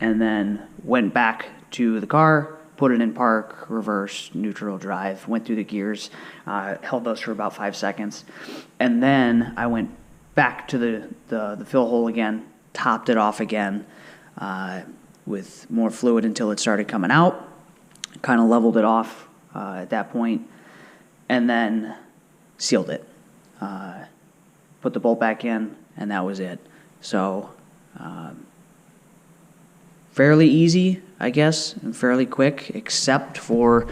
and then went back to the car, put it in park, reverse, neutral, drive, went through the gears, held those for about 5 seconds, and then I went back to the fill hole again, topped it off again with more fluid until it started coming out, kind of leveled it off at that point, and then sealed it. Put the bolt back in, and that was it. So fairly easy, I guess, and fairly quick, except for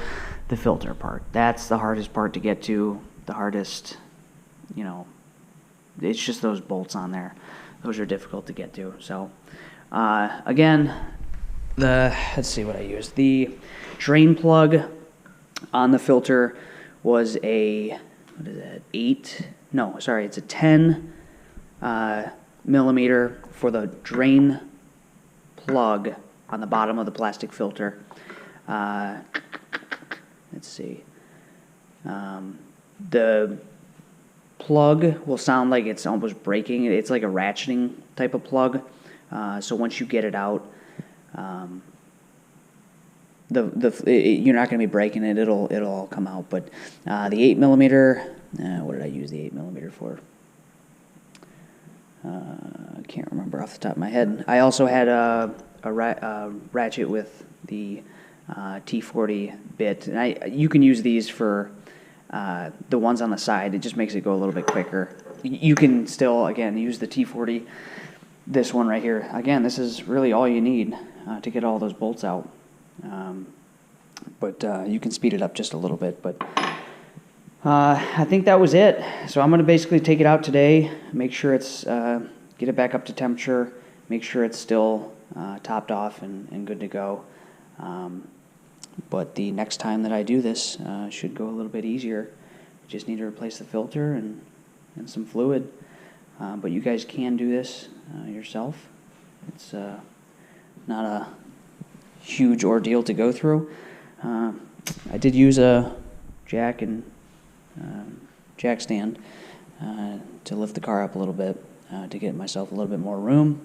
the filter part. That's the hardest part to get to, the hardest, it's just those bolts on there. Those are difficult to get to. So again, let's see what I used. The drain plug on the filter was a, it's a 10 millimeter for the drain plug on the bottom of the plastic filter. Let's see. The plug will sound like it's almost breaking. It's like a ratcheting type of plug. So once you get it out, you're not going to be breaking it. It'll all come out. But the 8 millimeter, what did I use the 8 millimeter for? I can't remember off the top of my head. I also had a ratchet with the T40 bit. And you can use these for the ones on the side. It just makes it go a little bit quicker. You can still, again, use the T40. This one right here. Again, this is really all you need to get all those bolts out. But you can speed it up just a little bit. But I think that was it. So I'm going to basically take it out today, make sure it's, get it back up to temperature, make sure it's still topped off and good to go. But the next time that I do this should go a little bit easier. Just need to replace the filter and some fluid. But you guys can do this yourself. It's not a huge ordeal to go through. I did use a jack stand to lift the car up a little bit to get myself a little bit more room.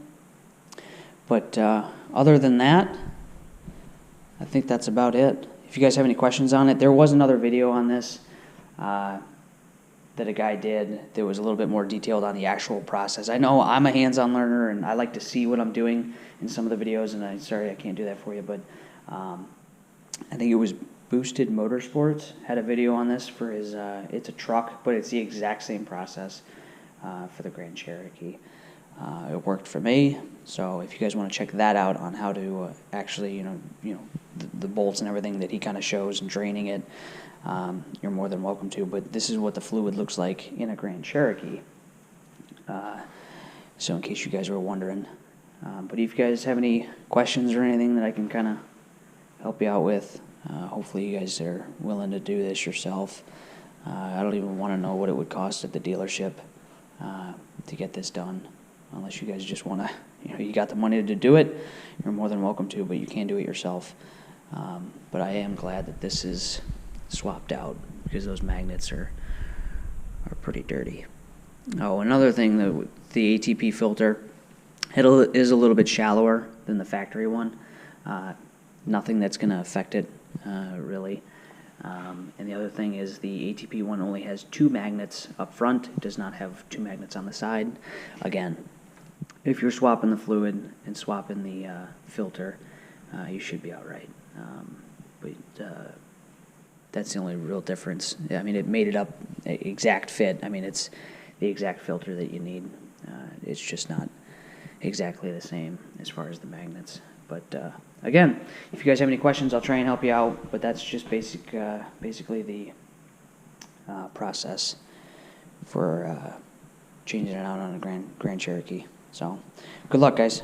But other than that, I think that's about it. If you guys have any questions on it, there was another video on this that a guy did that was a little bit more detailed on the actual process. I know I'm a hands-on learner, and I like to see what I'm doing in some of the videos, and sorry I can't do that for you, but I think it was Boosted Motorsports had a video on this for his, it's a truck, but it's the exact same process for the Grand Cherokee. It worked for me, so if you guys want to check that out on how to actually, the bolts and everything that he kind of shows and draining it, you're more than welcome to. But this is what the fluid looks like in a Grand Cherokee. So in case you guys were wondering. But if you guys have any questions or anything that I can kind of help you out with, hopefully you guys are willing to do this yourself. I don't even want to know what it would cost at the dealership to get this done. Unless you guys just want to, you got the money to do it, you're more than welcome to, but you can do it yourself. But I am glad that this is swapped out because those magnets are pretty dirty. Oh, another thing, the ATP filter, it is a little bit shallower than the factory one. Nothing that's going to affect it, really. And the other thing is the ATP one only has 2 magnets up front. It does not have 2 magnets on the side. Again, if you're swapping the fluid and swapping the filter, you should be all right. But that's the only real difference. I mean, it made it up exact fit. I mean, it's the exact filter that you need. It's just not exactly the same as far as the magnets. But again, if you guys have any questions, I'll try and help you out. But that's just basically the process for changing it out on a Grand Cherokee. So, good luck, guys.